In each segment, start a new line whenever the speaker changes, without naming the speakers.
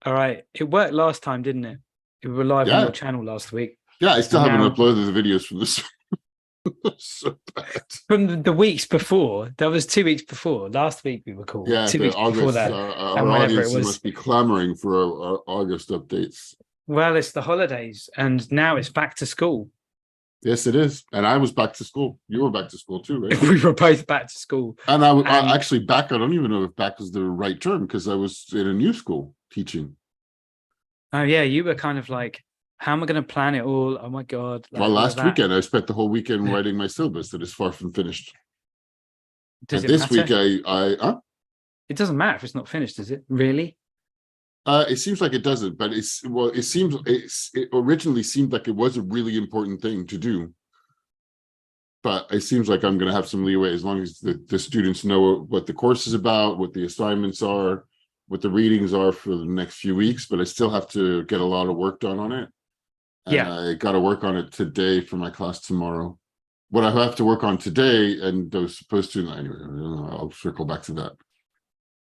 All right. It worked last time, didn't it? We were live on
Yeah.
your channel last week.
Yeah, I still
And
haven't
now-
uploaded the videos from this. So bad.
From the weeks before. That was 2 weeks before. Last week we were cool.
Yeah,
2
the
weeks before
August.
that.
Our
And whenever it
audience
was.
must be clamoring for our August updates.
Well, it's the holidays, and now it's back to school.
Yes, it is. And I was back to school. You were back to school too, right?
We were both back to school.
And I actually back. I don't even know if back is the right term because I was in a new school teaching.
Oh yeah, you were kind of like, how am I going to plan it all? Oh my God.
Well, last weekend I spent the whole weekend writing my syllabus that is far from finished.
Does
and
it
this
matter?
week
It doesn't matter if it's not finished, does it? Really?
It seems like it doesn't, but it originally seemed like it was a really important thing to do. But it seems like I'm going to have some leeway as long as the students know what the course is about, what the assignments are, what the readings are for the next few weeks. But I still have to get a lot of work done on it. And
Yeah.
I got to work on it today for my class tomorrow. What I have to work on today, and I was supposed to anyway. I'll circle back to that.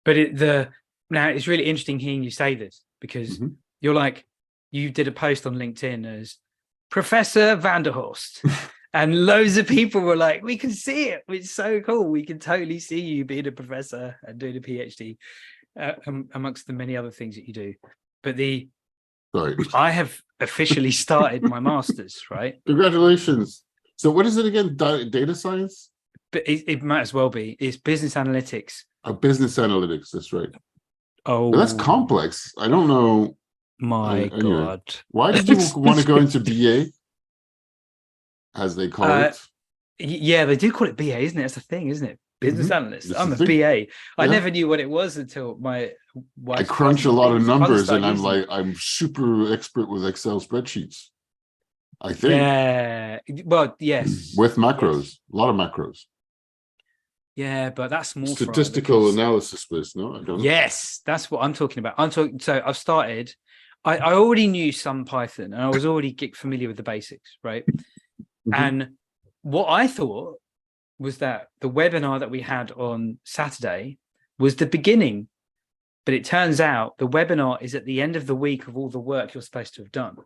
But now it's really interesting hearing you say this because you're like, you did a post on LinkedIn as Professor Vanderhorst. And loads of people were like, we can see it. It's so cool. We can totally see you being a professor and doing a PhD, amongst the many other things that you do. But I have officially started my master's, right?
Congratulations. So what is it again? Data science?
But it might as well be. It's business analytics.
Oh, business analytics. That's right.
Oh,
but that's complex. I don't know.
My God.
Why did you want to go into BA, as they call it?
Yeah, they do call it BA, isn't it? That's the thing, isn't it? Business analyst. I'm a
thing.
BA. I never knew what it was until my wife.
I crunch a lot of numbers, and I'm super expert with Excel spreadsheets. I think.
Yeah. Well, yes.
With macros, a lot of macros.
Yeah, but that's more
statistical analysis, please. No, I don't know.
Yes, that's what I'm talking about. So I've started. I already knew some Python, and I was already familiar with the basics, right? And what I thought was that the webinar that we had on Saturday was the beginning, but it turns out the webinar is at the end of the week of all the work you're supposed to have done.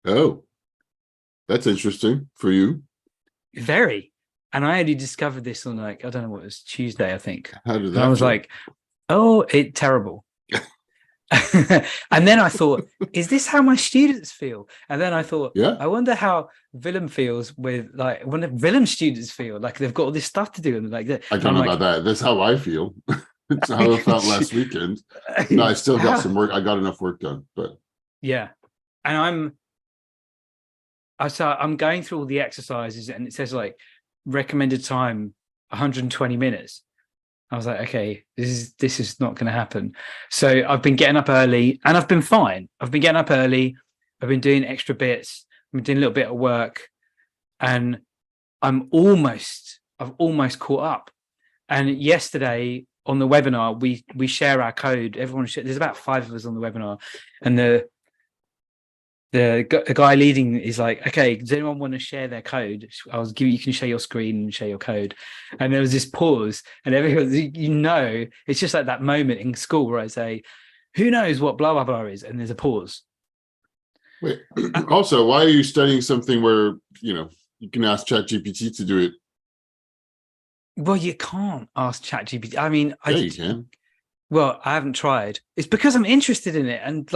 Oh, that's interesting for you.
Very. And I only discovered this on I don't know what it was, Tuesday, I think.
How did that?
And I was like, oh, it's terrible. And then I thought, is this how my students feel? And then I thought, I wonder how Willem feels with when Willem's students feel like they've got all this stuff to do and like that.
I don't know about that. That's how I feel. That's how I felt last weekend. No, I still got some work. I got enough work done, but
yeah. And I'm going through all the exercises, and it says recommended time 120 minutes. I was like, okay, this is not going to happen. So I've been getting up early, and I've been fine. I've been getting up early. I've been doing extra bits. I've been doing a little bit of work, and I've almost caught up. And yesterday on the webinar, we share our code. Everyone there's about 5 of us on the webinar, and the guy leading is like, okay, does anyone want to share their code? You can share your screen and share your code. And there was this pause, and everyone, it's just like that moment in school where I say, who knows what blah, blah, blah is? And there's a pause.
Wait, also, why are you studying something where, you can ask ChatGPT to do it?
Well, you can't ask ChatGPT. I mean,
you can.
Well, I haven't tried. It's because I'm interested in it, and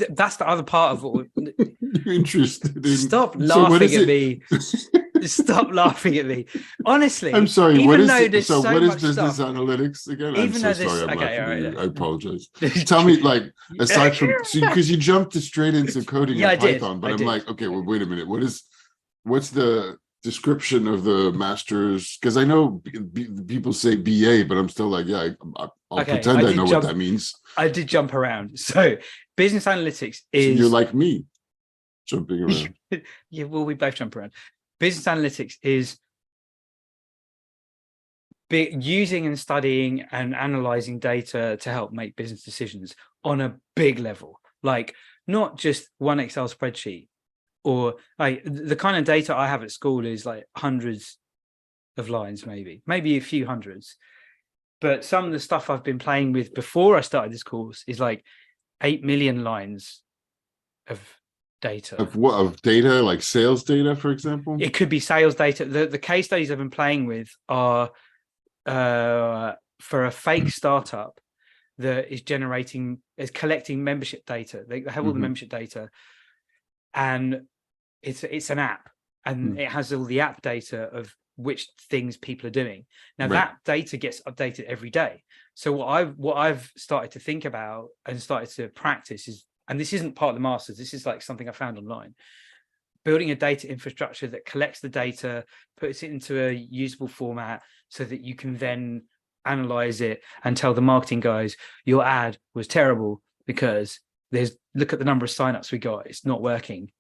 that's the other part of what
you're interested in.
Stop laughing at me. Stop laughing at me. Honestly,
I'm sorry. What is business
stuff,
analytics again?
Even
I'm so sorry. I'm laughing at you. I apologize. Tell me, aside from because you jumped straight into coding in Python, but I'm like, okay, well, wait a minute. What's the description of the master's? Because I know people say BA, but I'm still like, I'll pretend I know what that means.
I did jump around. So business analytics is...
So you're like me, jumping around.
Yeah, well, we both jump around. Business analytics is using and studying and analyzing data to help make business decisions on a big level, not just one Excel spreadsheet. Or the kind of data I have at school is hundreds of lines, maybe a few hundreds. But some of the stuff I've been playing with before I started this course is 8 million lines of data.
Of what? Of data, like sales data, for example?
It could be sales data. The case studies I've been playing with are for a fake startup that is collecting membership data. They have all the membership data, and it's an app, and it has all the app data of which things people are doing. Now that data gets updated every day. So what I've started to think about and started to practice is, and this isn't part of the masters, this is like something I found online, building a data infrastructure that collects the data, puts it into a usable format so that you can then analyze it and tell the marketing guys, your ad was terrible because look at the number of signups we got, it's not working.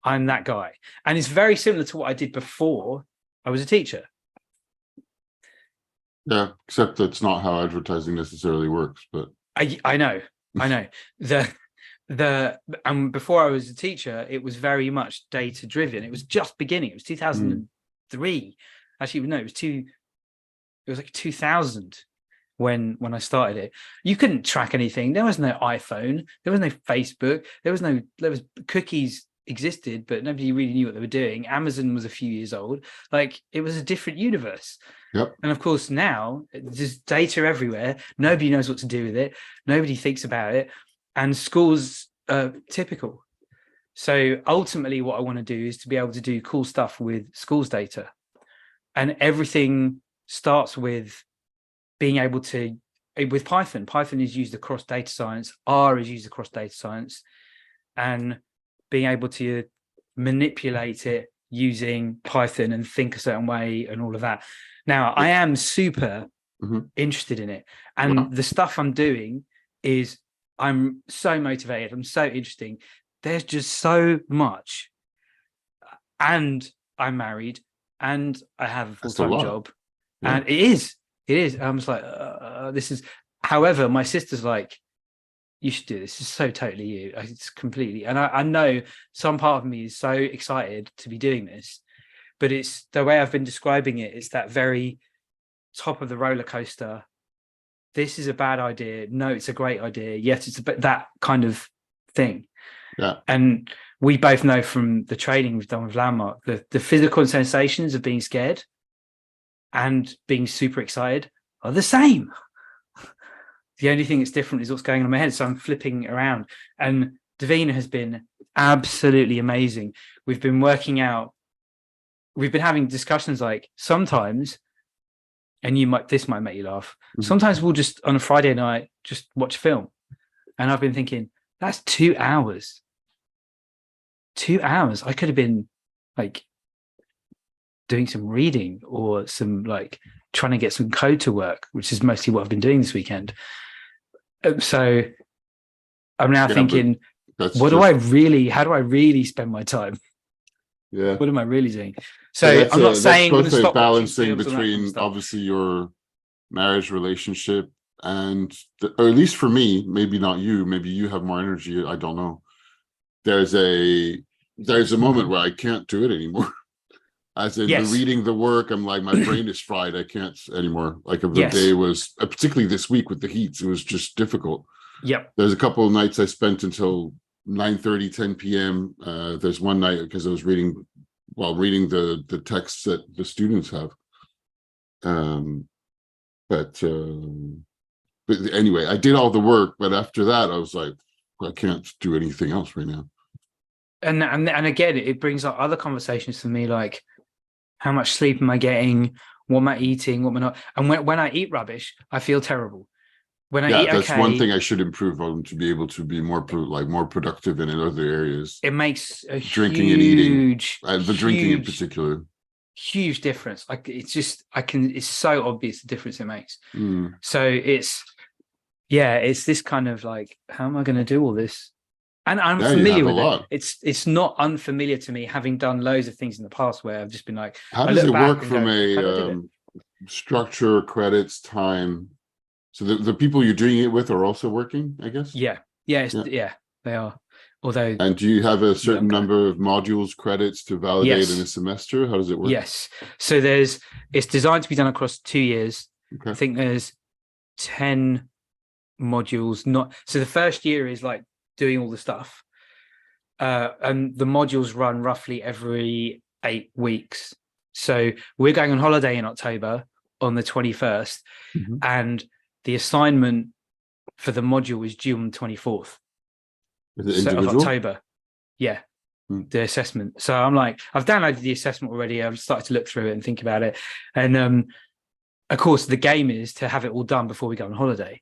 I'm that guy. And it's very similar to what I did before I was a teacher.
Yeah, except that's not how advertising necessarily works. But
I know. Before I was a teacher, it was very much data driven. It was just beginning. It was 2003. Actually, no, it was like 2000 when I started it. You couldn't track anything. There was no iPhone. There was no Facebook. There was cookies existed, but nobody really knew what they were doing. Amazon was a few years old. Like, it was a different universe.
Yep.
And of course now there's data everywhere. Nobody knows what to do with it. Nobody thinks about it. And schools are typical. So ultimately what I want to do is to be able to do cool stuff with schools data. And everything starts with being able to, with Python. Python is used across data science. R is used across data science. And being able to manipulate it using Python and think a certain way and all of that. Now, I am super interested in it. And the stuff I'm doing is, I'm so motivated. I'm so interesting. There's just so much. And I'm married and I have a full-time job. Yeah. And it is. I'm just like, this is, however, my sister's like, you should do this. It's so totally you. It's completely. And I know some part of me is so excited to be doing this, but it's the way I've been describing it. It's that very top of the roller coaster. This is a bad idea. No, it's a great idea. Yes, it's that kind of thing.
Yeah.
And we both know from the training we've done with Landmark, the physical sensations of being scared and being super excited are the same. The only thing that's different is what's going on in my head. So I'm flipping around. And Davina has been absolutely amazing. We've been working out, we've been having discussions like sometimes, and this might make you laugh. Sometimes we'll just, on a Friday night, just watch film. And I've been thinking, that's 2 hours. 2 hours. I could have been like doing some reading or some like trying to get some code to work, which is mostly what I've been doing this weekend. So I'm now thinking, how do I really spend my time?
Yeah.
What am I really doing? So I'm not saying
that's both a balancing between obviously your marriage relationship and, or at least for me, maybe not you, maybe you have more energy. I don't know. There's a moment where I can't do it anymore. As in the reading, the work, I'm like, my brain is fried. I can't anymore. Like if the day was, particularly this week with the heats, it was just difficult.
Yep.
There's a couple of nights I spent until 9:30, 10 p.m. There's one night because I was reading the texts that the students have. But anyway, I did all the work, but after that, I was like, I can't do anything else right now.
And again, it brings up other conversations for me, like, how much sleep am I getting? What am I eating? What am I not? And when I eat rubbish, I feel terrible. When I eat
that's one thing I should improve on, to be able to be more productive in other areas.
It makes a
drinking and eating, the drinking in particular,
huge difference. Like it's so obvious the difference it makes. So it's this kind of like, how am I going to do all this? And I'm familiar with it. It's not unfamiliar to me, having done loads of things in the past where I've just been like,
how does it work from a structure, credits, time? So the people you're doing it with are also working, I guess?
Yeah, they are. Although,
and do you have a certain number of modules, credits to validate in a semester? How does it work?
Yes. So it's designed to be done across 2 years. Okay. I think there's 10 modules. Not so the first year is like doing all the stuff, and the modules run roughly every 8 weeks. So we're going on holiday in October on the 21st, and the assignment for the module is due on the 24th of October. Yeah. The assessment. So I'm like, I've downloaded the assessment already. I've started to look through it and think about it. And of course, the game is to have it all done before we go on holiday.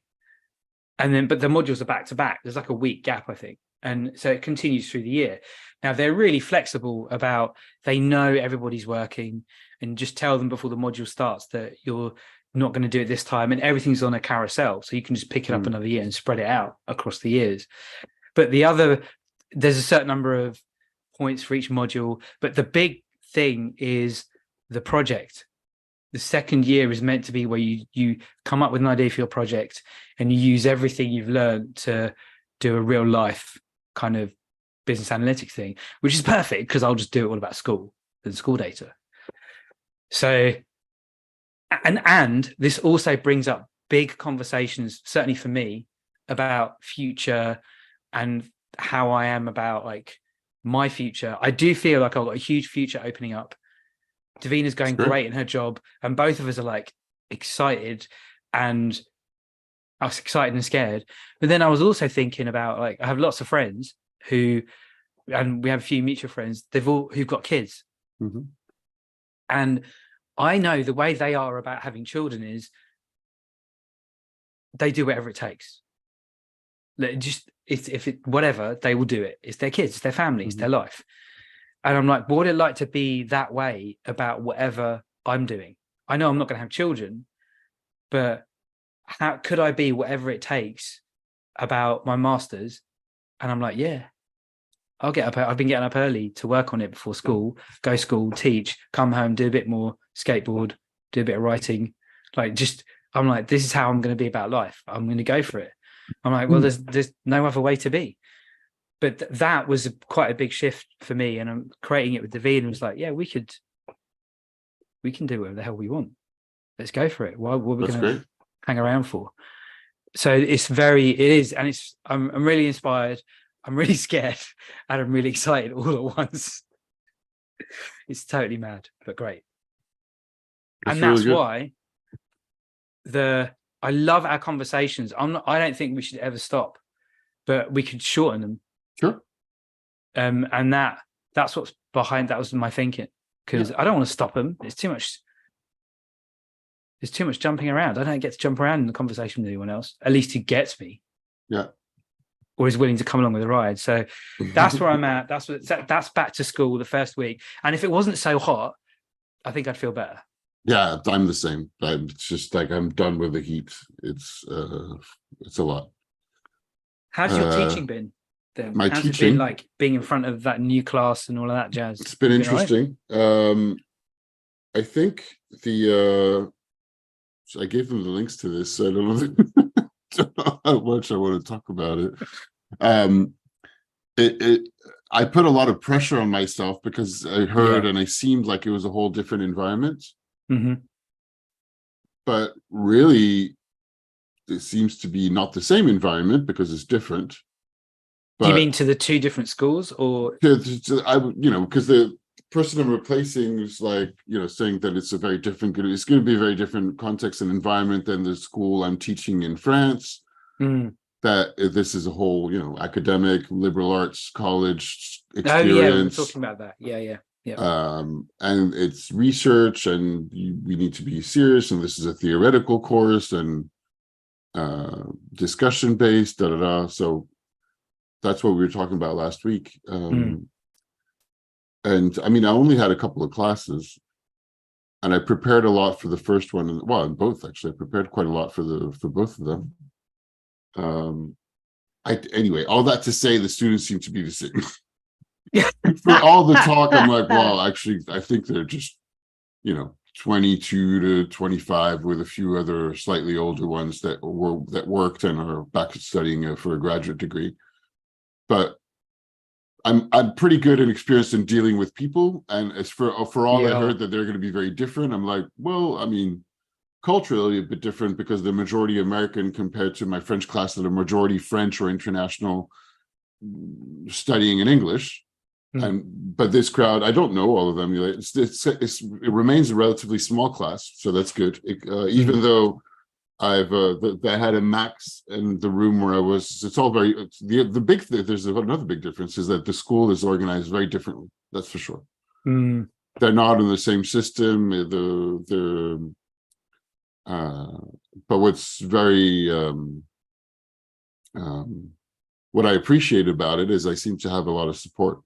And then, but the modules are back to back. There's like a week gap, I think. And so it continues through the year. Now, they're really flexible about, they know everybody's working, and just tell them before the module starts that you're not going to do it this time. And everything's on a carousel. So you can just pick it up another year and spread it out across the years. But there's a certain number of points for each module, but the big thing is the project. The second year is meant to be where you come up with an idea for your project, and you use everything you've learned to do a real life kind of business analytics thing, which is perfect because I'll just do it all about school and school data. So, and this also brings up big conversations, certainly for me, about future and how I am about like my future. I do feel like I've got a huge future opening up. Davina's going great in her job, and both of us are like excited, and I was excited and scared. But then I was also thinking about, like, I have lots of friends and we have a few mutual friends, who've got kids. And I know the way they are about having children is they do whatever it takes. Whatever, they will do it. It's their kids, it's their family, it's their life. And I'm like, what would it like to be that way about whatever I'm doing? I know I'm not going to have children, but how could I be whatever it takes about my master's? And I'm like, yeah, I'll get up. I've been getting up early to work on it before school, go school, teach, come home, do a bit more skateboard, do a bit of writing. I'm like, this is how I'm going to be about life. I'm going to go for it. I'm like, well, there's no other way to be. But that was quite a big shift for me. And I'm creating it with Davina, and was like, yeah, we can do whatever the hell we want. Let's go for it. What are we going to hang around for? So it is, and I'm really inspired. I'm really scared, and I'm really excited all at once. It's totally mad, but great. That's why I love our conversations. I don't think we should ever stop, but we could shorten them.
Sure.
And that's what's behind. That was my thinking, because I don't want to stop them. It's too much. There's too much jumping around. I don't get to jump around in the conversation with anyone else, at least who gets me.
Yeah.
Or is willing to come along with the ride. So that's where I'm at. That's back to school the first week. And if it wasn't so hot, I think I'd feel better.
Yeah, I'm the same. It's just like, I'm done with the heat. It's a lot.
How's your teaching been then? How's it been like being in front of that new class and all of that jazz?
It's been interesting. Right? I think I gave them the links to this. So I don't know how much I want to talk about it. I put a lot of pressure on myself because I heard and I seemed like it was a whole different environment. But really, it seems to be not the same environment because it's different. But
you mean to the two different schools, or
because the person I'm replacing is like, saying that it's going to be a very different context and environment than the school I'm teaching in France. That this is a whole, academic, liberal arts college experience.
Oh yeah, we were talking about that. Yeah.
And it's research, and we need to be serious, and this is a theoretical course and discussion based. So that's what we were talking about last week. And I mean, I only had a couple of classes, and I prepared a lot for the first one, and both actually. I prepared quite a lot for both of them. Anyway, all that to say, the students seem to be the same. For all the talk, I'm like, well, actually, I think they're just, 22 to 25, with a few other slightly older ones that worked and are back studying for a graduate degree. But I'm pretty good and experienced in dealing with people, and as for all I heard that they're going to be very different, I'm like, well, I mean, culturally a bit different because they're majority American compared to my French class that are majority French or international studying in English. But this crowd, I don't know all of them. It remains a relatively small class, so that's good. Even though I had a max in the room where I was. It's all very the big. There's another big difference is that the school is organized very differently. That's for sure. They're not in the same system. But what's very what I appreciate about it is I seem to have a lot of support.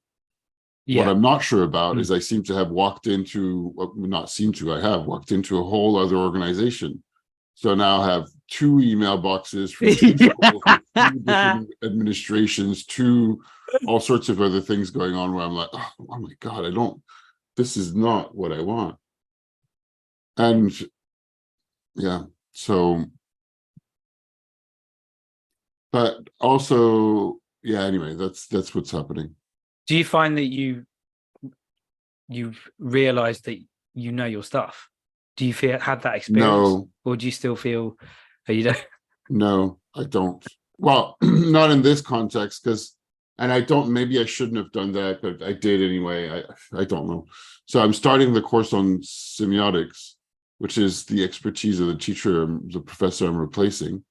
What I'm not sure about is I seem to have walked into, I have walked into a whole other organization. So now I have 2 email boxes from 2 schools, 2 different administrations, 2 all sorts of other things going on where I'm like, oh my God, this is not what I want. And yeah, so, but also, yeah, anyway, that's what's happening.
Do you find that you've realized that you know your stuff? Do you have that experience?
No.
Or do you still feel that you don't?
No, I don't. Well, not in this context, maybe I shouldn't have done that, but I did anyway. I don't know. So I'm starting the course on semiotics, which is the expertise of the teacher, the professor I'm replacing,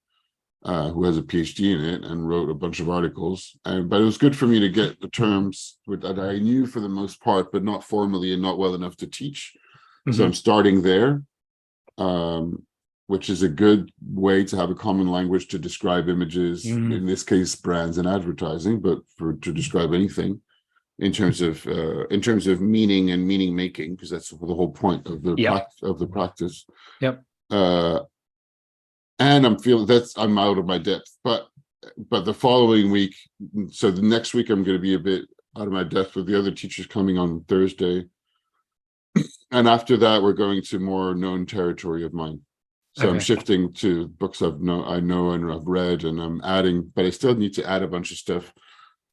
who has a PhD in it and wrote a bunch of articles. But it was good for me to get the terms that I knew for the most part, but not formally and not well enough to teach. So I'm starting there, which is a good way to have a common language to describe images, in this case, brands and advertising, but to describe anything in terms of meaning and meaning making, because that's the whole point of the practice.
Yep.
And I'm out of my depth, but the following week, so the next week I'm going to be a bit out of my depth with the other teachers coming on Thursday. And after that, we're going to more known territory of mine. So I'm shifting to books I know and I've read, and I'm adding, but I still need to add a bunch of stuff.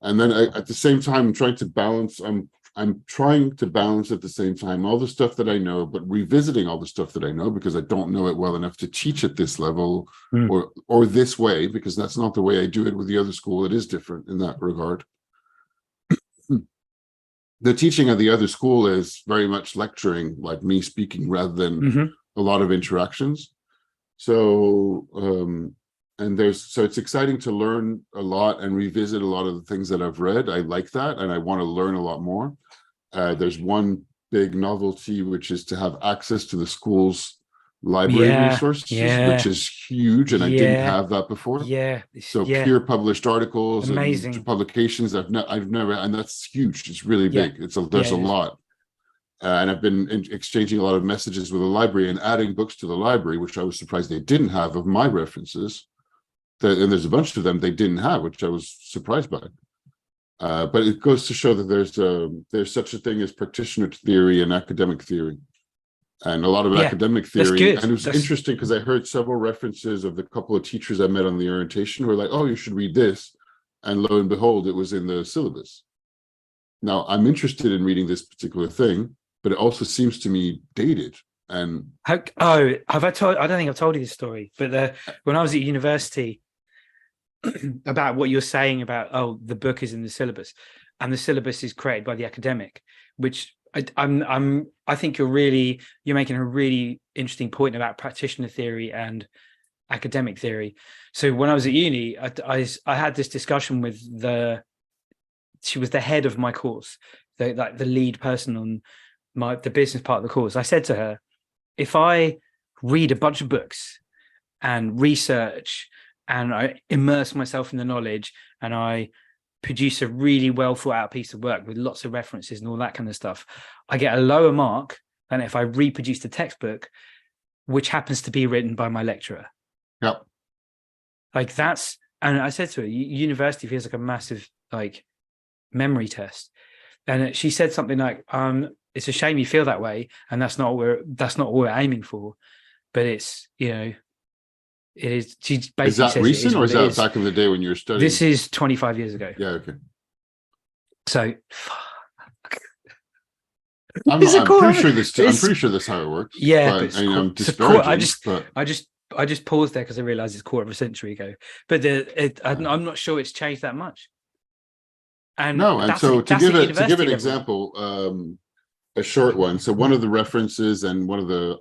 And then at the same time, I'm trying to balance at the same time all the stuff that I know, but revisiting all the stuff that I know because I don't know it well enough to teach at this level or this way, because that's not the way I do it with the other school. It is different in that regard. The teaching at the other school is very much lecturing, like me speaking, rather than a lot of interactions. So, so it's exciting to learn a lot and revisit a lot of the things that I've read. I like that, and I want to learn a lot more. There's one big novelty, which is to have access to the school's library resources, which is huge, and I didn't have that before. So peer published articles, amazing, and publications I've never, and that's huge. It's really big. There's a lot. And I've been exchanging a lot of messages with the library and adding books to the library, which I was surprised they didn't have of my references. And there's a bunch of them they didn't have, which I was surprised by. But it goes to show that there's such a thing as practitioner theory and academic theory, and a lot of academic theory. And it was interesting because I heard several references of the couple of teachers I met on the orientation who were like, "Oh, you should read this," and lo and behold, it was in the syllabus. Now I'm interested in reading this particular thing, but it also seems to me dated. And
have I told? I don't think I've told you this story, but when I was at university, about what you're saying about the book is in the syllabus, and the syllabus is created by the academic, which I think you're making a really interesting point about practitioner theory and academic theory. So when I was at uni, I had this discussion with she was the head of my course, the lead person on the business part of the course. I said to her, if I read a bunch of books and research and I immerse myself in the knowledge and I produce a really well thought out piece of work with lots of references and all that kind of stuff, I get a lower mark than if I reproduce the textbook, which happens to be written by my lecturer.
Yep.
Like and I said to her, university feels like a massive memory test. And she said something like, it's a shame you feel that way, and that's not what we're aiming for. But it's, it is. She basically
is that
says
recent, or is that back in the day when you were studying?
This is 25 years ago.
Yeah. Okay.
So, It's a
I'm pretty
quarter.
sure this. I'm
It's,
pretty sure that's how it works.
yeah, but
but I mean, I'm
it's a quarter.
disparaging. But
I just paused there because I realized it's a quarter of a century ago. But I'm not sure it's changed that much. And
no, and so
that's at
to give
university
an
level.
example, a short one. So one of the references and one of the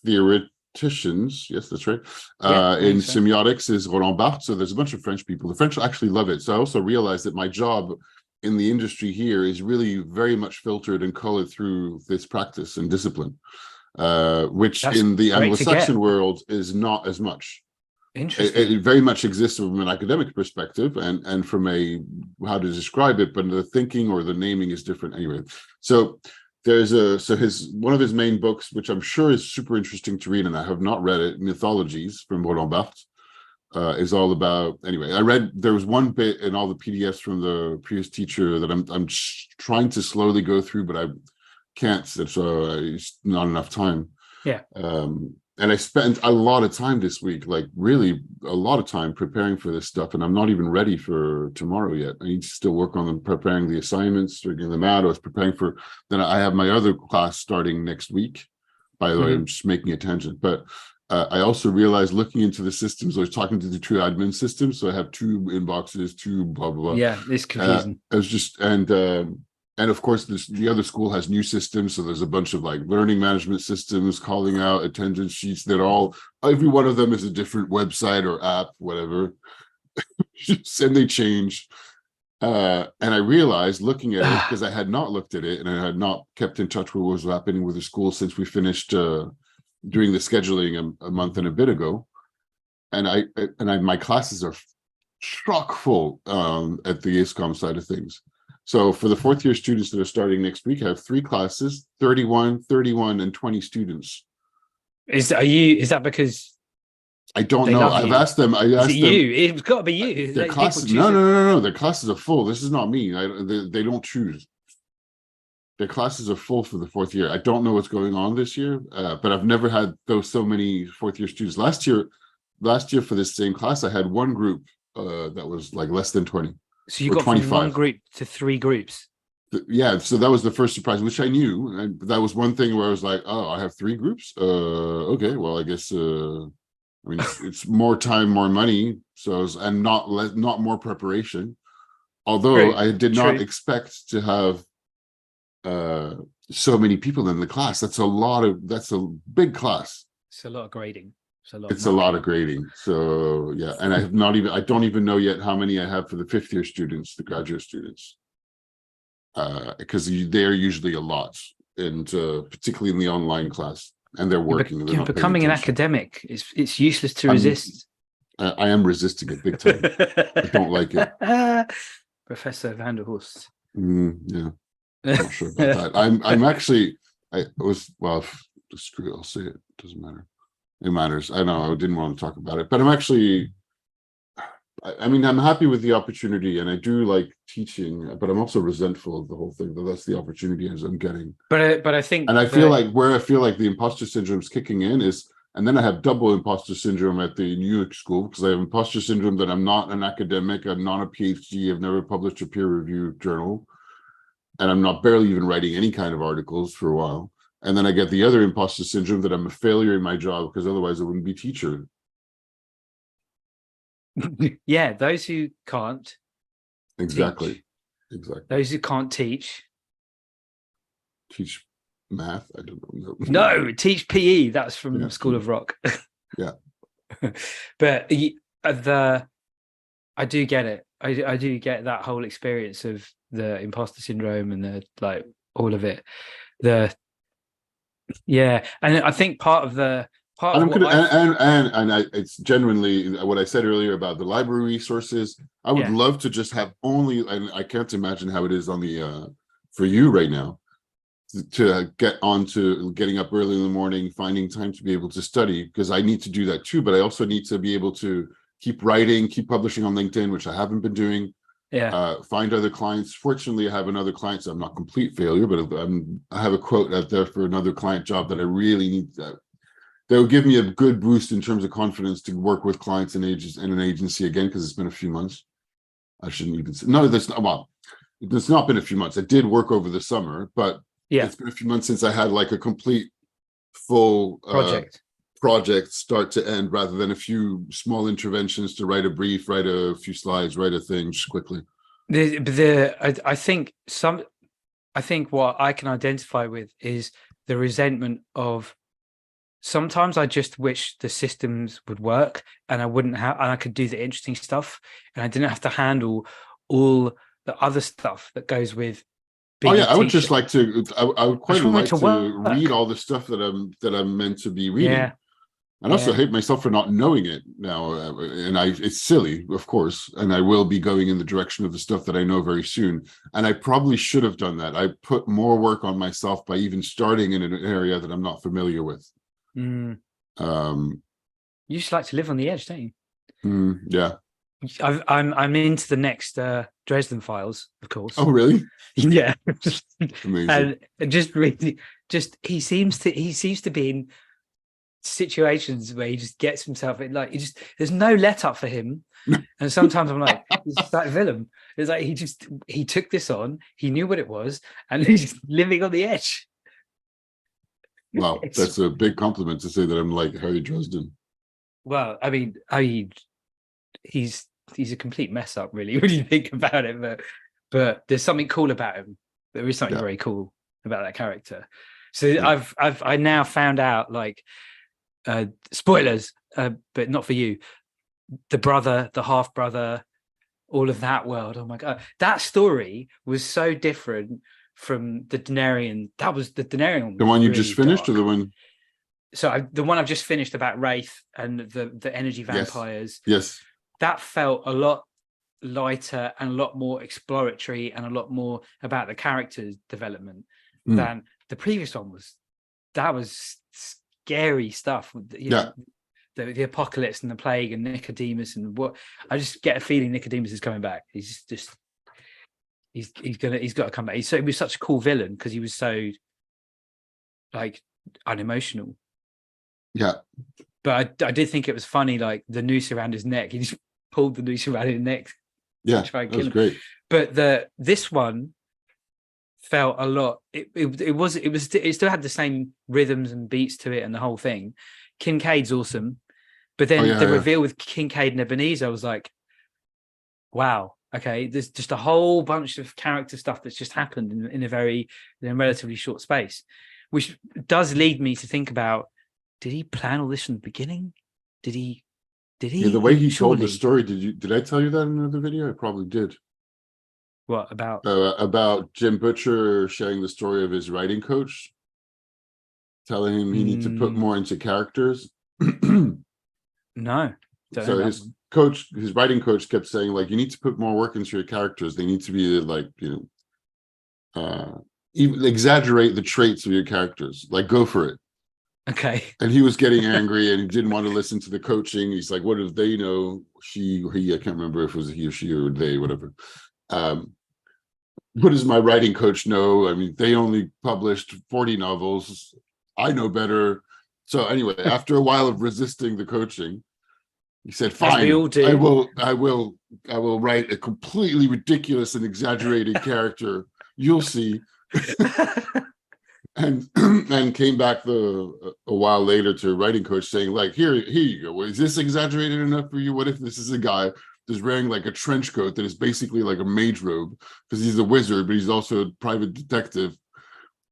theoreticians, yes, that's right,
Yeah, I
in
think so.
semiotics is Roland Barthes. So there's a bunch of French people. The French actually love it. So I also realized that my job in the industry here is really very much filtered and colored through this practice and discipline, which
That's
in the
great to get.
Anglo-Saxon world is not as much.
Interesting.
It very much exists from an academic perspective and from a how to describe it, but the thinking or the naming is different anyway. So there's one of his main books, which I'm sure is super interesting to read, and I have not read it, Mythologies from Roland Barthes, is all about. Anyway, I read there was one bit in all the PDFs from the previous teacher that I'm trying to slowly go through, but I can't. So it's not enough time.
Yeah.
And I spent a lot of time this week, like really a lot of time preparing for this stuff. And I'm not even ready for tomorrow yet. I need to still work on them, preparing the assignments, figuring them out. I was preparing for, then I have my other class starting next week. By the way, I'm just making a tangent. But I also realized looking into the systems, I was talking to the two admin systems. So I have two inboxes, two blah, blah, blah.
Yeah, it's confusing.
I was just, and of course, the other school has new systems. So there's a bunch of like learning management systems, calling out attendance sheets that every one of them is a different website or app, whatever. And they change. And I realized looking at it, because I had not looked at it and I had not kept in touch with what was happening with the school since we finished doing the scheduling a month and a bit ago. And my classes are chock full at the ISCOM side of things. So for the fourth year students that are starting next week, I have 3 classes, 31, and 20 students.
Is that because
I don't know. I've asked them.
Is it you? It's got to be you.
Their classes. No. Their classes are full. This is not me. They don't choose. Their classes are full for the fourth year. I don't know what's going on this year, but I've never had so many fourth year students. Last year for this same class, I had one group that was like less than 20.
So you got 25. From one group to 3 groups.
Yeah, so that was the first surprise, which I knew. And that was one thing where I was like, "Oh, I have 3 groups. Okay, well, I guess. I mean, it's more time, more money. So and not more preparation. Although I did not expect to have so many people in the class. That's a big class.
It's a lot of grading.
It's a lot of grading. So yeah, and I don't even know yet how many I have for the 5th year students, the graduate students, because they're usually a lot, and particularly in the online class, and they're working.
You're becoming an academic. It's useless to resist.
I am resisting it big time. I don't like it.
Professor van der Horst.
Yeah, I'm not sure about that. I'm actually. Screw it. I'll say it. Doesn't matter. It matters. I know I didn't want to talk about it, but I'm actually, I mean, I'm happy with the opportunity and I do like teaching, but I'm also resentful of the whole thing. That's the opportunity as I'm getting.
But I think,
and I feel like the imposter syndrome is kicking in is, and then I have double imposter syndrome at the New York school because I have imposter syndrome that I'm not an academic, I'm not a PhD, I've never published a peer-reviewed journal, and I'm not barely even writing any kind of articles for a while. And then I get the other imposter syndrome that I'm a failure in my job because otherwise I wouldn't be teacher.
Yeah, those who can't.
Exactly.
Those who can't teach
math. I don't know.
No, teach PE. That's from School of Rock.
Yeah.
But I do get it. I do get that whole experience of the imposter syndrome and all of it. And I think
it's genuinely what I said earlier about the library resources. I would love to just have only, and I can't imagine how it is on the for you right now, to get on to getting up early in the morning, finding time to be able to study, because I need to do that too. But I also need to be able to keep writing, keep publishing on LinkedIn, which I haven't been doing. Find other clients. Fortunately, I have another client, so I'm not complete failure, but I have a quote out there for another client job that I really need. That will give me a good boost in terms of confidence to work with clients in an agency again, because it's been a few months. I shouldn't even say, no, that's not, well, it's not been a few months. I did work over the summer, but
Yeah.
It's been a few months since I had like a complete full project start to end, rather than a few small interventions to write a brief, write a few slides, write a thing just quickly.
I think what I can identify with is the resentment of sometimes I just wish the systems would work and I could do the interesting stuff and I didn't have to handle all the other stuff that goes with
Oh
being
yeah,
a
I would
teacher.
just like to. I would quite like to read all the stuff that I'm meant to be reading.
Yeah,
And also hate myself for not knowing it now. And it's silly, of course. And I will be going in the direction of the stuff that I know very soon. And I probably should have done that. I put more work on myself by even starting in an area that I'm not familiar with.
You just like to live on the edge, don't you?
Yeah.
I'm into the next Dresden Files, of course.
Oh, really?
Yeah.
Amazing.
And just really, he seems to be in situations where he just gets himself in, like, there's no let up for him. And sometimes I'm like, it's like Willem. It's like he took this on, he knew what it was, and he's living on the edge.
Wow, that's a big compliment to say that I'm like Harry Dresden.
Well, I mean, he's a complete mess up, really, when you think about it. But there's something cool about him. There is something very cool about that character. So I now found out, like, spoilers, but not for you. The brother, the half brother, all of that world. Oh my god, that story was so different from the Denarian. That was the Denarian.
The one you just finished, or the one?
So the one I've just finished about Wraith and the energy vampires.
Yes.
That felt a lot lighter and a lot more exploratory and a lot more about the character's development than the previous one was. That was scary stuff. You know, the apocalypse and the plague and Nicodemus and what. I just get a feeling Nicodemus is coming back. He's got to come back. He was such a cool villain because he was so, like, unemotional. Yeah. But I did think it was funny, like the noose around his neck. He just pulled the noose around his neck.
Yeah, that was great.
But this one felt a lot. It still had the same rhythms and beats to it and the whole thing. Kincaid's awesome, but then the reveal with Kincaid and Ebenezer, I was like, wow, okay, there's just a whole bunch of character stuff that's just happened in a relatively short space, which does lead me to think about: did he plan all this from the beginning? Did he? Yeah,
the way he told the story. Did I tell you that in another video? I probably did.
What about?
About Jim Butcher sharing the story of his writing coach, telling him he needs to put more into characters.
No.
So his writing coach kept saying, like, you need to put more work into your characters. They need to be like, even exaggerate the traits of your characters. Like, go for it.
Okay.
And he was getting angry and he didn't want to listen to the coaching. He's like, what if they know? He, I can't remember if it was he or she or they, whatever. What does my writing coach know? I mean, they only published 40 novels. I know better. So anyway, after a while of resisting the coaching, he said, fine, I will write a completely ridiculous and exaggerated character. You'll see. And came back a while later to a writing coach saying, like, here you go. Is this exaggerated enough for you? What if this is a guy that's wearing like a trench coat that is basically like a mage robe because he's a wizard, but he's also a private detective,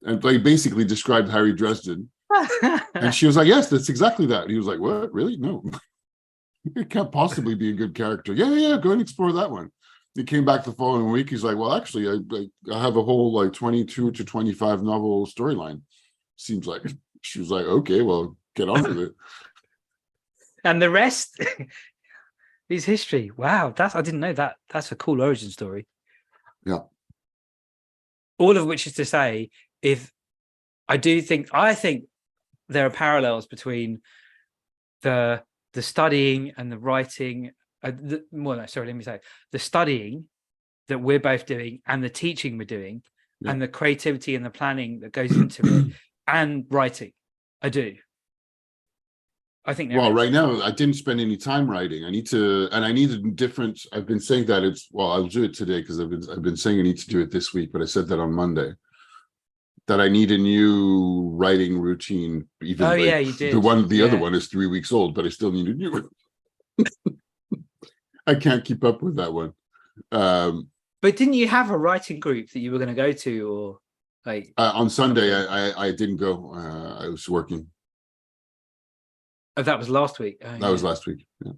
and like basically described Harry Dresden. And she was like, yes, that's exactly that. And he was like, what? Really? No, it can't possibly be a good character. Yeah, go and explore that one. He came back the following week. He's like, well, actually, I have a whole like 22 to 25 novel storyline. Seems like. She was like, okay, well, get on with it.
And the rest is history. Wow, I didn't know that. That's a cool origin story.
Yeah.
All of which is to say, I think there are parallels between the studying and the writing. The studying that we're both doing and the teaching we're doing, and the creativity and the planning that goes into it, and writing. I think.
Well, right now I didn't spend any time writing. I need a different. I've been saying that I'll do it today because I've been saying I need to do it this week, but I said that on Monday. that I need a new writing routine. Even like
yeah, you did.
The other one is 3 weeks old, but I still need a new one. I can't keep up with that one.
But didn't you have a writing group that you were going to go to, or like
on Sunday? I didn't go. I was working.
Oh, that was last week. Oh,
that was last week. Yeah.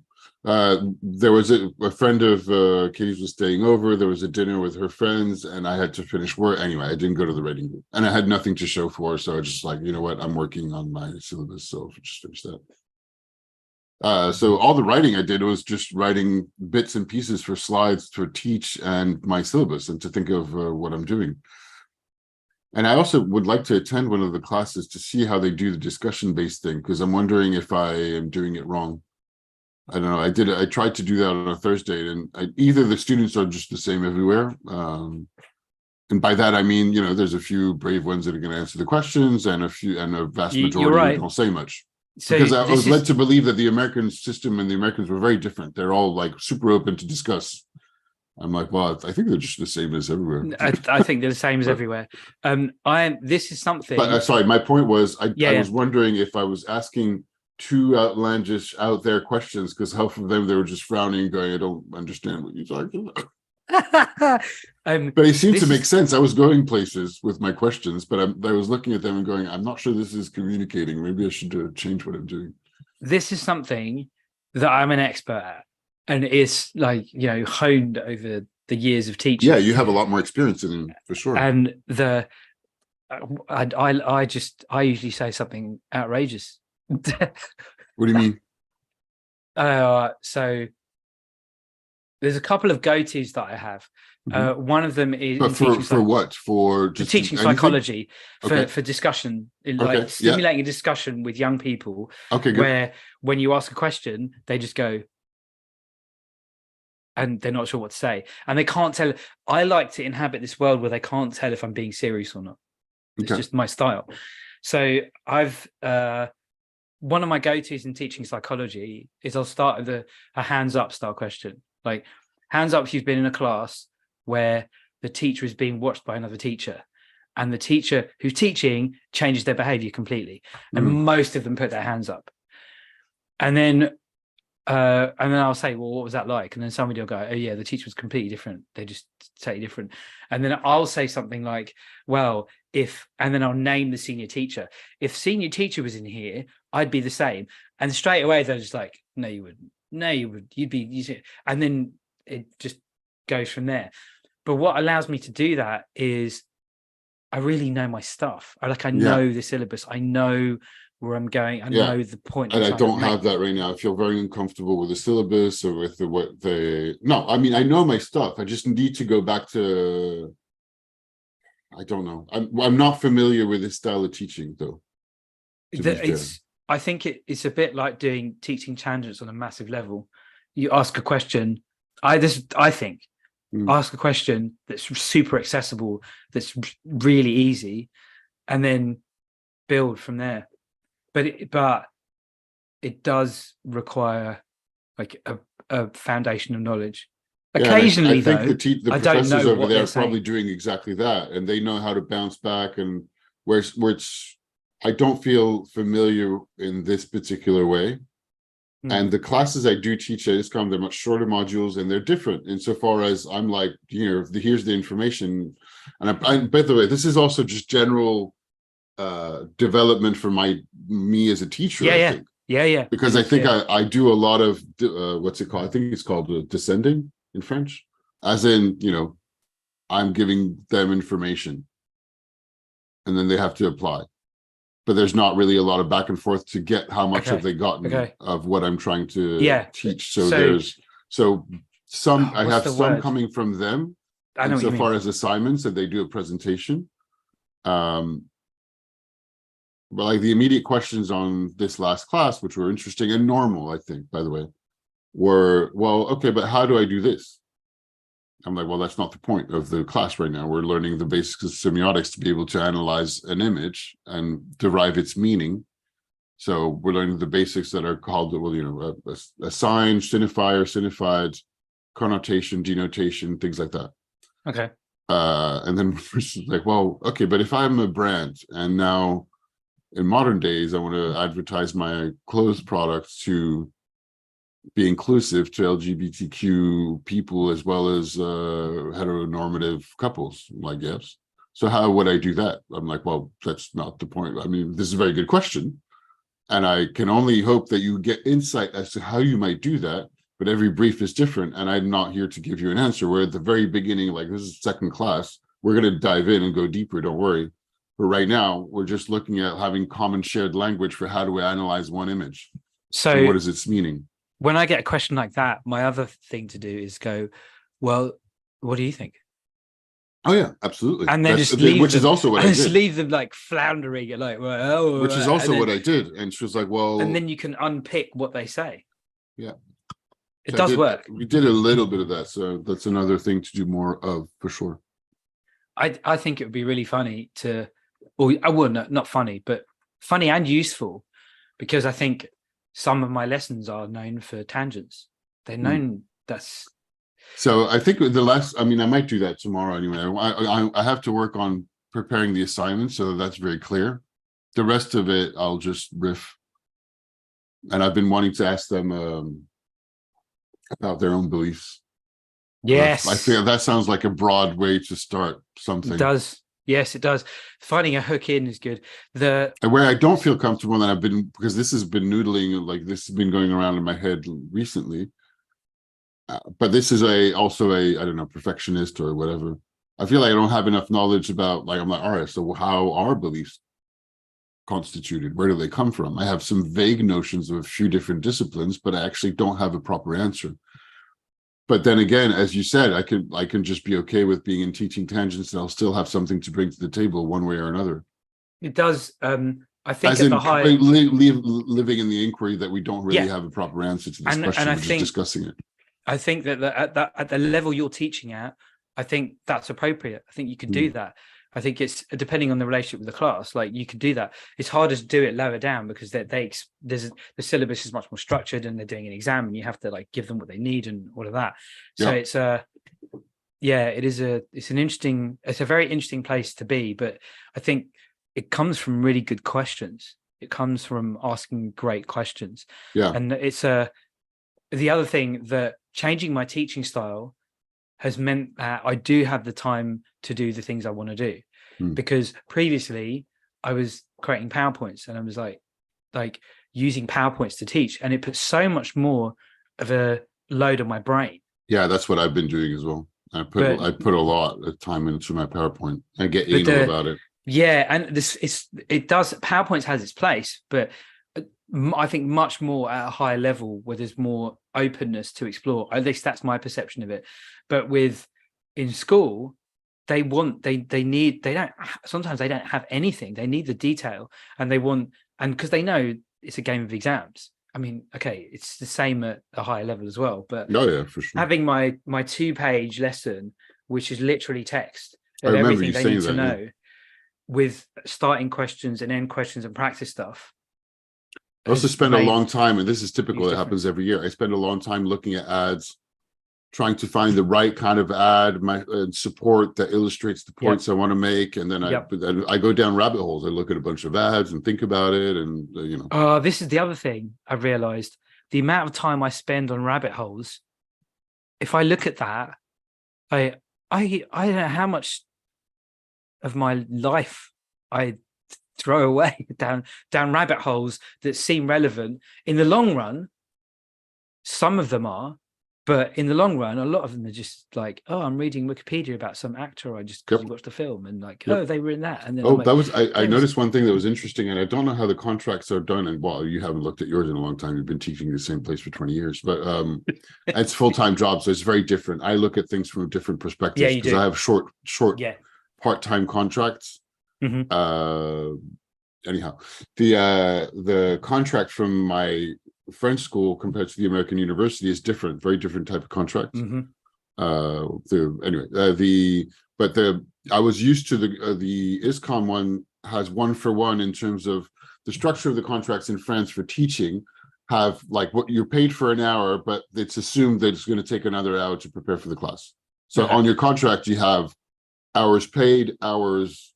There was a friend of Katie's was staying over. There was a dinner with her friends, and I had to finish work. Anyway, I didn't go to the writing group, and I had nothing to show for it. So I was just like, you know what? I'm working on my syllabus, so I'll just finish that. So all the writing I did was just writing bits and pieces for slides to teach and my syllabus, and to think of what I'm doing. And I also would like to attend one of the classes to see how they do the discussion-based thing, because I'm wondering if I am doing it wrong. I don't know. I tried to do that on a Thursday, and either the students are just the same everywhere. And by that, I mean, there's a few brave ones that are going to answer the questions, and a vast majority who don't say much. So because I was led to believe that the American system and the Americans were very different. They're all like super open to discuss. I'm like, well, I think they're just the same as everywhere.
I think they're the same as everywhere. This is something.
But sorry, my point was, I was wondering if I was asking too outlandish, out there questions, because half of them they were just frowning and going, I don't understand what you're talking about. But it seemed to make sense. I was going places with my questions, but I was looking at them and going, I'm not sure this is communicating. Maybe I should change what I'm doing.
This is something that I'm an expert at, and it's like, honed over the years of teaching.
Yeah, you have a lot more experience in it, for sure.
And I usually say something outrageous.
What do you mean?
So there's a couple of go-tos that I have. One of them is
for what? For just
teaching psychology, for discussion, like stimulating a discussion with young people.
Okay, good.
Where when you ask a question, they just go, and they're not sure what to say, and they can't tell. I like to inhabit this world where they can't tell if I'm being serious or not. It's just my style. So I've one of my go-tos in teaching psychology is I'll start with a hands up style question. Like, hands up if you've been in a class where the teacher is being watched by another teacher, and the teacher who's teaching changes their behavior completely. And most of them put their hands up. And then I'll say, well, what was that like? And then somebody will go, oh yeah, the teacher was completely different. They just say different. And then I'll say something like, well, and then I'll name the senior teacher. If senior teacher was in here, I'd be the same. And straight away, they're just like, no, you wouldn't. No, you would. You'd be, and then it just goes from there. But what allows me to do that is I really know my stuff. I know the syllabus. I know where I'm going. I know the point.
And I don't have that right now. I feel very uncomfortable with the syllabus or with no, I mean, I know my stuff. I just need to go back to, I don't know. I'm not familiar with this style of teaching, though.
I think it's a bit like doing teaching tangents on a massive level. You ask a question. Ask a question that's super accessible, that's really easy, and then build from there. But it does require like a foundation of knowledge. Occasionally,
I think the professors over there are probably
saying.
doing exactly that, and they know how to bounce back. And where it's, I don't feel familiar in this particular way. And the classes I do teach at ISCOM, they're much shorter modules, and they're different insofar as I'm like, here's the information. And by the way, this is also just general development for me as a teacher. I think. Yeah. Because I think I do a lot of what's it called? I think it's called descending in French, as in, I'm giving them information, and then they have to apply. But there's not really a lot of back and forth to get how much have they gotten of what I'm trying to teach. So there's some I have some coming from them, insofar as assignments that they do a presentation. But like the immediate questions on this last class, which were interesting and normal, I think, by the way, were, well, okay, but how do I do this? I'm like, well, that's not the point of the class right now. We're learning the basics of semiotics to be able to analyze an image and derive its meaning. So we're learning the basics that are called, a sign, signifier, signified, connotation, denotation, things like that.
Okay.
And then person's like, well, okay, but if I'm a brand and now in modern days I want to advertise my clothes products to be inclusive to LGBTQ people as well as heteronormative couples, like, yes. So how would I do that? I'm like, well, that's not the point. I mean, this is a very good question. And I can only hope that you get insight as to how you might do that. But every brief is different. And I'm not here to give you an answer. We're at the very beginning, like this is second class. We're going to dive in and go deeper. Don't worry. But right now, we're just looking at having common shared language for how do we analyze one image. So what is its meaning?
When I get a question like that, my other thing to do is go, well, what do you think?
Oh yeah, absolutely.
And then just leave
which
them,
is also what I did.
Just leave them like floundering, like, well,
which is also what I did. And she was like, well,
and then you can unpick what they say.
Yeah,
it does work.
We did a little bit of that, so that's another thing to do more of for sure.
I think it would be really funny to, or I wouldn't, not funny, but funny and useful, because I think some of my lessons are known for tangents. They're known. That's.
So I think I might do that tomorrow anyway. I have to work on preparing the assignment so that's very clear. The rest of it, I'll just riff. And I've been wanting to ask them about their own beliefs.
Yes.
I feel that sounds like a broad way to start something.
It does. Yes, it does. Finding a hook in is good.
Where I don't feel comfortable, and because this has been noodling, like this has been going around in my head recently. But this is also I don't know, perfectionist or whatever. I feel like I don't have enough knowledge about, like, I'm like, all right, so how are beliefs constituted? Where do they come from? I have some vague notions of a few different disciplines, but I actually don't have a proper answer. But then again, as you said, I can just be okay with being in teaching tangents, and I'll still have something to bring to the table one way or another.
It does. I think
as
at
in
the high
living in the inquiry that we don't really have a proper answer to this question. We're just discussing it.
I think that at the level you're teaching at, I think that's appropriate. I think you could do that. I think it's depending on the relationship with the class. Like, you could do that. It's harder to do it lower down because the syllabus is much more structured and they're doing an exam and you have to like give them what they need and all of that. So it's it's a very interesting place to be. But I think it comes from really good questions. It comes from asking great questions.
Yeah.
And it's the other thing that changing my teaching style has meant that I do have the time to do the things I want to do. Because previously I was creating PowerPoints and I was like using PowerPoints to teach, and it put so much more of a load on my brain.
Yeah, that's what I've been doing as well. I put a lot of time into my PowerPoint. I get anal about it.
Yeah, and PowerPoint has its place, but I think much more at a higher level where there's more openness to explore. At least that's my perception of it. But in school, sometimes they don't have anything. They need the detail, and because they know it's a game of exams. I mean, okay, it's the same at a higher level as well. But
for sure.
Having my 2-page lesson, which is literally text of everything they need to know, with starting questions and end questions and practice stuff.
I also spend a long time, and this is typical, it happens every year. I spend a long time looking at ads, trying to find the right kind of ad, support that illustrates the points I want to make. And then I go down rabbit holes. I look at a bunch of ads and think about it. And,
this is the other thing I've realized. The amount of time I spend on rabbit holes, if I look at that, I don't know how much of my life I throw away down rabbit holes that seem relevant. In the long run, some of them are, but in the long run, a lot of them are just like, oh, I'm reading Wikipedia about some actor I just watched the film, and like, oh, they were in that. And then
I noticed one thing that was interesting, and I don't know how the contracts are done. And well, you haven't looked at yours in a long time. You've been teaching the same place for 20 years, but it's full-time job, so it's very different. I look at things from a different perspective because I have short part-time contracts. Anyhow, the contract from my French school compared to the American university is different, very different type of contract. I was used to the ISCOM one has 1-for-1 in terms of the structure of the contracts in France for teaching have like what you're paid for an hour, but it's assumed that it's going to take another hour to prepare for the class. So on your contract, you have hours paid, hours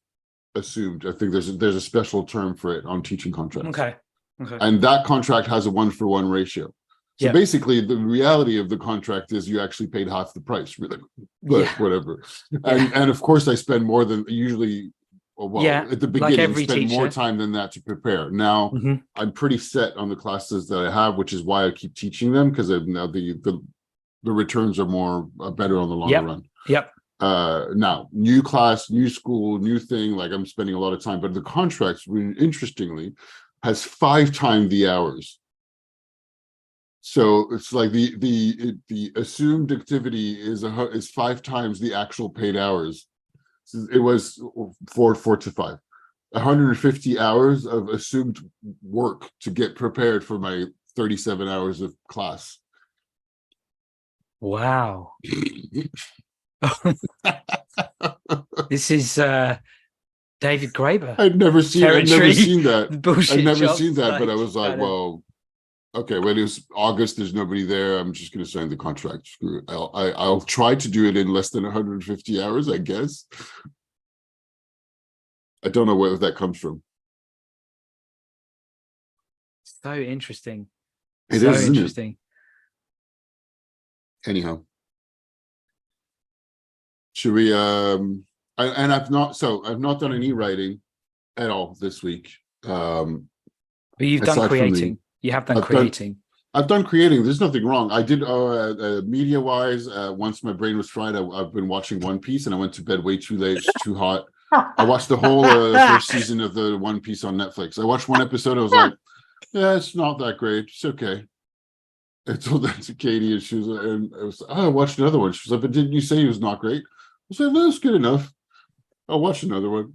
assumed. I think there's a special term for it on teaching contracts.
Okay.
And that contract has a 1-for-1 ratio. So basically, the reality of the contract is you actually paid half the price, really. But whatever. And of course, I spend more than usually. Well, at the beginning,
like
spend more time than that to prepare. Now, I'm pretty set on the classes that I have, which is why I keep teaching them, because now the returns are better on the longer run. Now, new class, new school, new thing. Like I'm spending a lot of time, but the contracts, interestingly, has 5 times the hours. So it's like the assumed activity is 5 times the actual paid hours. It was 4 to 5, 150 hours of assumed work to get prepared for my 37 hours of class.
Wow. This is David Graeber.
I'd never seen that.
Bullshit
I'd never
jobs,
seen that, but I was like, well, okay, when it's August, there's nobody there. I'm just going to sign the contract. Screw it. I'll try to do it in less than 150 hours, I guess. I don't know where that comes from.
So interesting.
It
so
is
interesting.
Anyhow, should we? I've not done any writing at all this week.
But you've done creating. You have done creating.
I've done creating. There's nothing wrong. I did media-wise. Once my brain was fried, I've been watching One Piece, and I went to bed way too late. It's too hot. I watched the whole first season of the One Piece on Netflix. I watched one episode. I was like, yeah, it's not that great. It's okay. I told that to Katie, and she was, and I watched another one. She was like, but didn't you say it was not great? I said, no, it's good enough. I'll watch another one.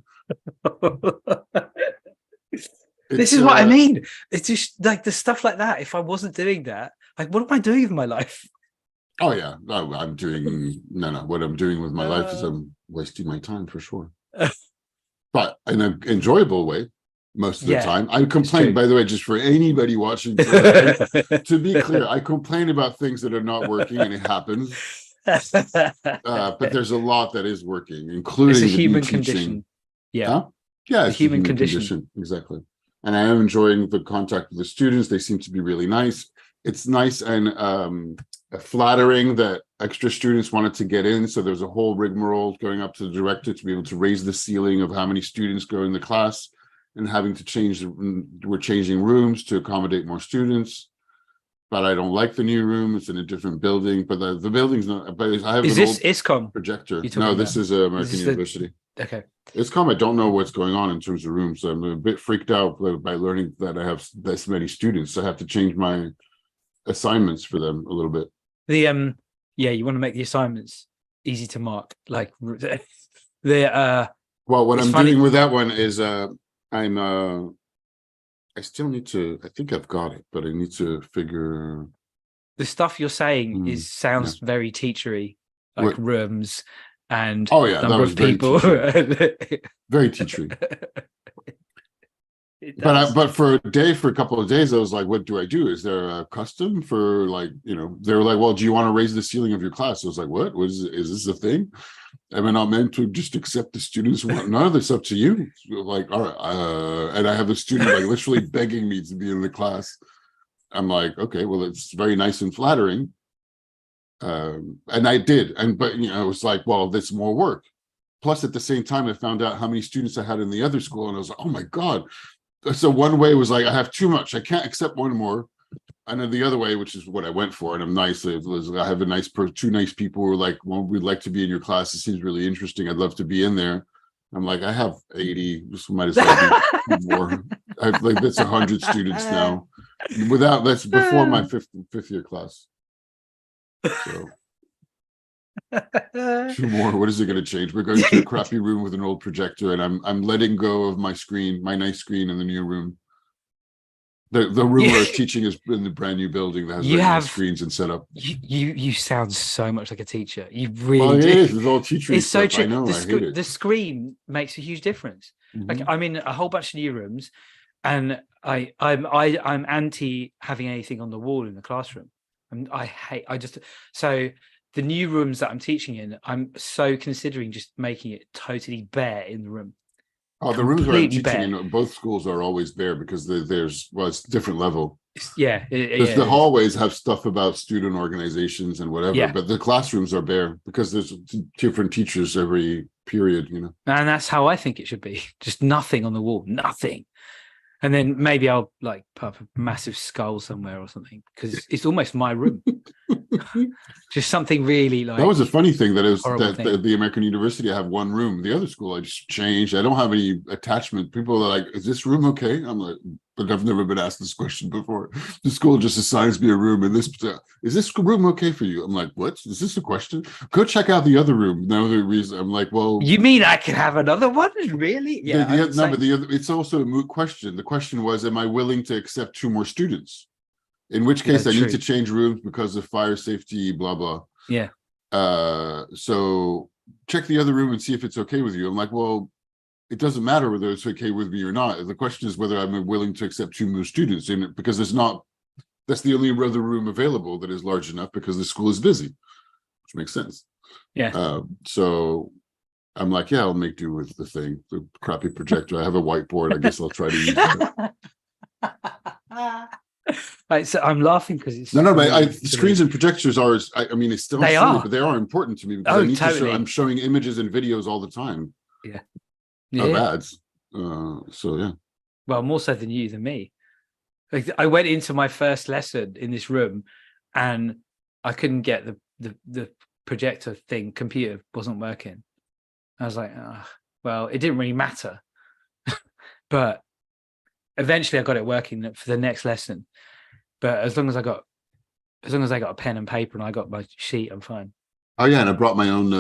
This is what I mean. It's just like the stuff like that. If I wasn't doing that, like, what am I doing with my life?
Oh yeah, no, I'm doing what I'm doing with my life is I'm wasting my time for sure, but in an enjoyable way most of the time. I complain, by the way, just for anybody watching to be clear, I complain about things that are not working, and it happens. But there's a lot that is working, including
it's a
the
human
teaching.
Condition.
Yeah, it's
human condition.
Exactly. And I am enjoying the contact with the students. They seem to be really nice. It's nice and flattering that extra students wanted to get in. So there's a whole rigmarole going up to the director to be able to raise the ceiling of how many students go in the class, and having to we're changing rooms to accommodate more students. But I don't like the new room. It's in a different building, but the building's not. But I have
is this ISCOM
projector? No, this is American University.
Okay.
ISCOM, I don't know what's going on in terms of rooms. So I'm a bit freaked out by learning that I have this many students. I have to change my assignments for them a little bit.
You want to make the assignments easy to mark. Like what
I'm doing with that one is I still need to. I think I've got it, but I need to figure.
The stuff you're saying sounds very teachery, like rooms and number of people.
Very teachery. But for a couple of days, I was like, what do I do? Is there a custom for they were like, well, do you want to raise the ceiling of your class? I was like, what? Is this a thing? Am I not meant to just accept the students? No, that's up to you. Like, all right. And I have a student literally begging me to be in the class. I'm like, okay, well, it's very nice and flattering. And I did. But it was like, well, that's more work. Plus, at the same time, I found out how many students I had in the other school. And I was like, oh my God. So one way was like, I have too much. I can't accept one more. And then the other way, which is what I went for, and I'm nice. I have two nice people who are like, well, we'd like to be in your class. It seems really interesting. I'd love to be in there. I'm like, I have 80. Just might as well be more. That's 100 students now. That's before my fifth year class. So 2 more. What is it going to change? We're going to a crappy room with an old projector, and I'm letting go of my screen, my nice screen in the new room. The room where I was teaching is in the brand new building that has nice screens and setup.
You sound so much like a teacher. You really do.
It is. It's all teachery
It's
stuff.
so true.
I know. I hate it.
The screen makes a huge difference.
Mm-hmm.
Like I'm in a whole bunch of new rooms, and I'm anti having anything on the wall in the classroom. And I just so the new rooms that I'm teaching in, I'm so considering just making it totally bare in the room.
Oh, the rooms where I'm
Completely
teaching
bare.
in both schools are always bare because there's well, it's different level.
Yeah,
Because the hallways have stuff about student organizations and whatever,
Yeah.
but the classrooms are bare because there's different teachers every period, you know.
And that's how I think it should be. Just nothing on the wall, nothing. And then maybe I'll like put up a massive skull somewhere or something because it's almost my room. Just something really like
that was a funny thing that is that
thing.
the American University, I have one room. The other school I just changed. I don't have any attachment. People are like, "Is this room okay?" I'm like, "But I've never been asked this question before." The school just assigns me a room, and is this room okay for you? I'm like, "What? Is this a question?" Go check out the other room. No other reason. I'm like, "Well,
you mean I can have another one? Really?" Yeah.
but it's also a moot question. The question was, "Am I willing to accept 2 more students?" In which case, I need to change rooms because of fire safety, blah blah.
Yeah.
So check the other room and see if it's okay with you. I'm like, well, it doesn't matter whether it's okay with me or not. The question is whether I'm willing to accept 2 more students in it, because that's the only other room available that is large enough because the school is busy, which makes sense.
Yeah.
So I'm like, yeah, I'll make do with the crappy projector. I have a whiteboard. I guess I'll try to use that.
Right, so I'm laughing because it's
but screens and projectors are. I mean, it's still silly, but they are important to me because I need to show. I'm showing images and videos all the time.
Yeah.
Of ads. So yeah.
Well, more so than you than me. Like, I went into my first lesson in this room, and I couldn't get the projector computer wasn't working. I was like, oh, well, it didn't really matter, but eventually I got it working for the next lesson. But as long as I got a pen and paper and I got my sheet, I'm fine.
Oh yeah, and I brought my own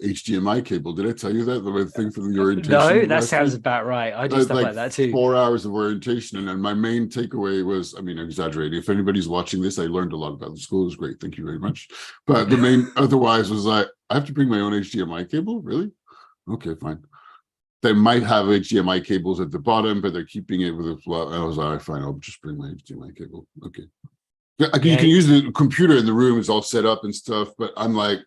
HDMI cable. Did I tell you that the thing for the orientation?
No, that sounds about right. I do stuff like that too.
4 hours of orientation, and then my main takeaway was, I mean, I'm exaggerating. If anybody's watching this, I learned a lot about the school. It was great. Thank you very much. But the main otherwise was like, I have to bring my own HDMI cable. Really? Okay, fine. They might have HDMI cables at the bottom, but they're keeping it with a flat. I was like, all right, fine, I'll just bring my HDMI cable. Okay. Yeah, you can use the computer in the room, it's all set up and stuff, but I'm like,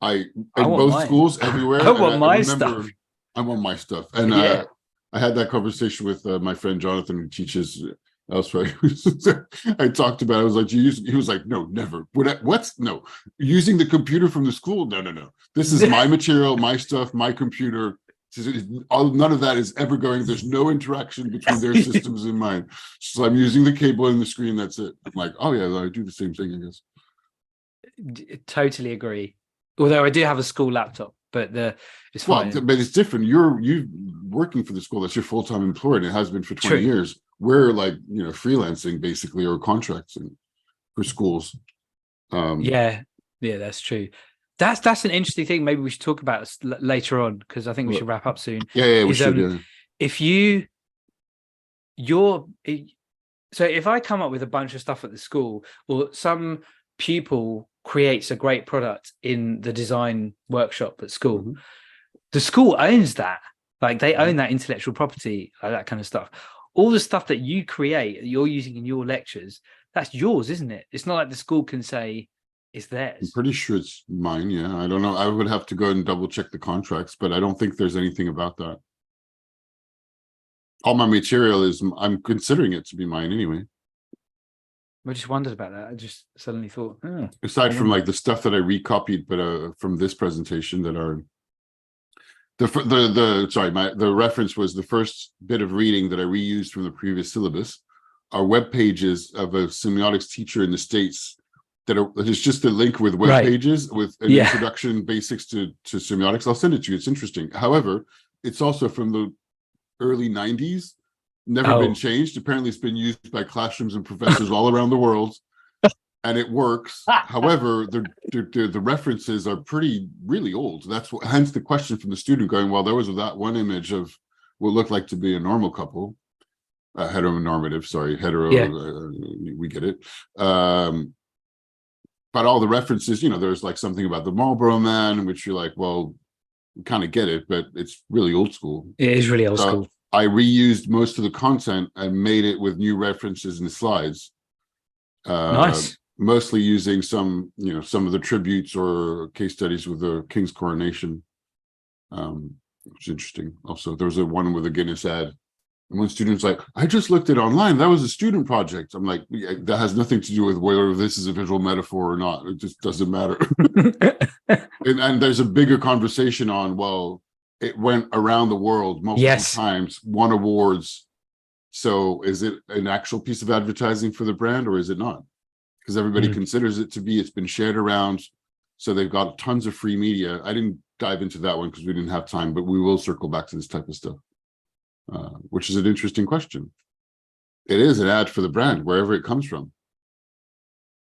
in both schools, everywhere.
I want my stuff.
I want my stuff. And I had that conversation with my friend Jonathan, who teaches elsewhere. I talked about it. I was like, he was like, no, never. What? No. Using the computer from the school? No. This is my material, my stuff, my computer. None of that is ever going. There's no interaction between their systems and mine. So I'm using the cable and the screen. That's it. I'm like, oh yeah, I do the same thing, I guess.
Totally agree. Although I do have a school laptop, but it's fine.
But it's different. You're working for the school. That's your full-time employer, and it has been for 20 years. We're like, freelancing basically, or contracting for schools.
Yeah, that's true. That's an interesting thing. Maybe we should talk about later on, because I think we should wrap up soon.
Yeah, we should. Yeah.
If so if I come up with a bunch of stuff at the school, or some pupil creates a great product in the design workshop at school, the school owns that. Like, they own that intellectual property, like that kind of stuff. All the stuff that you create, you're using in your lectures, that's yours, isn't it? It's not like the school can say it's theirs.
I'm pretty sure it's mine. Yeah, I don't know. I would have to go and double check the contracts, but I don't think there's anything about that. All my material I'm considering it to be mine anyway.
I just wondered about that. I just suddenly thought,
aside from like the stuff that I recopied, but from this presentation that are the reference was the first bit of reading that I reused from the previous syllabus are web pages of a semiotics teacher in the States that is just a link with web pages with an introduction basics to semiotics. I'll send it to you. It's interesting. However, it's also from the early 90s, never been changed. Apparently it's been used by classrooms and professors all around the world, and it works. However, the references are really old. Hence the question from the student going, well, there was that one image of what looked like to be a normal couple, heteronormative, we get it. But all the references, there's like something about the Marlboro Man, which you're like, well, we kind of get it, but it's really old school.
It is really old school.
I reused most of the content and made it with new references and slides.
Nice.
mostly using some of the tributes or case studies with the King's coronation, which is interesting. Also, there was a one with a Guinness ad. And one student's like, I just looked it online. That was a student project. I'm like, yeah, that has nothing to do with whether this is a visual metaphor or not. It just doesn't matter. and there's a bigger conversation on, well, it went around the world multiple times, won awards. So is it an actual piece of advertising for the brand or is it not? Because everybody considers it to be. It's been shared around. So they've got tons of free media. I didn't dive into that one because we didn't have time, but we will circle back to this type of stuff. Which is an interesting question. It is an ad for the brand, wherever it comes from.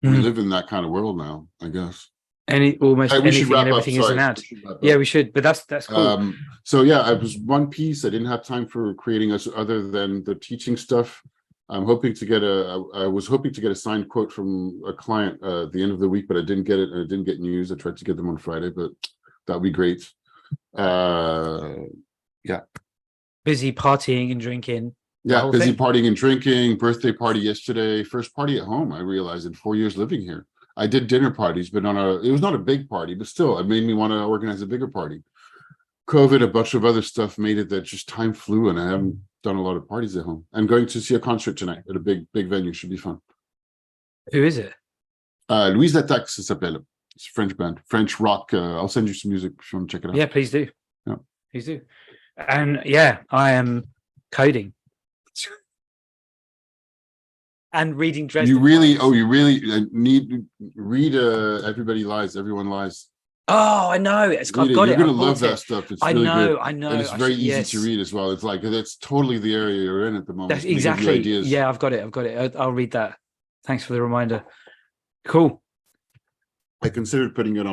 We live in that kind of world now, I guess.
Almost anything and everything is an ad. Yeah, we should, but that's cool.
So yeah, I was one piece. I didn't have time for creating us other than the teaching stuff. I'm hoping to get I was hoping to get a signed quote from a client at the end of the week, but I didn't get it, and I didn't get news. I tried to get them on Friday, but that'd be great. Yeah.
Busy partying and drinking.
Yeah, busy partying and drinking. Birthday party yesterday. First party at home, I realized, in 4 years living here. I did dinner parties, but it was not a big party, but still, it made me want to organize a bigger party. COVID, a bunch of other stuff made it that just time flew, and I haven't done a lot of parties at home. I'm going to see a concert tonight at a big venue. Should be fun.
Who is it?
Louise L'Attaque, ça s'appelle. It's a French band, French rock. I'll send you some music if you want to check it out.
Yeah, please do.
Yeah.
Please do. And yeah, I am coding and reading Dresden.
You really need to read Everybody Lies, Everyone Lies.
Oh, I know. I've got it.
You're gonna love that stuff. It's really good.
I know.
And it's very easy to read as well. It's like that's totally the area you're in at the moment.
That's exactly. Yeah, I've got it. I'll read that. Thanks for the reminder. Cool.
I considered putting it on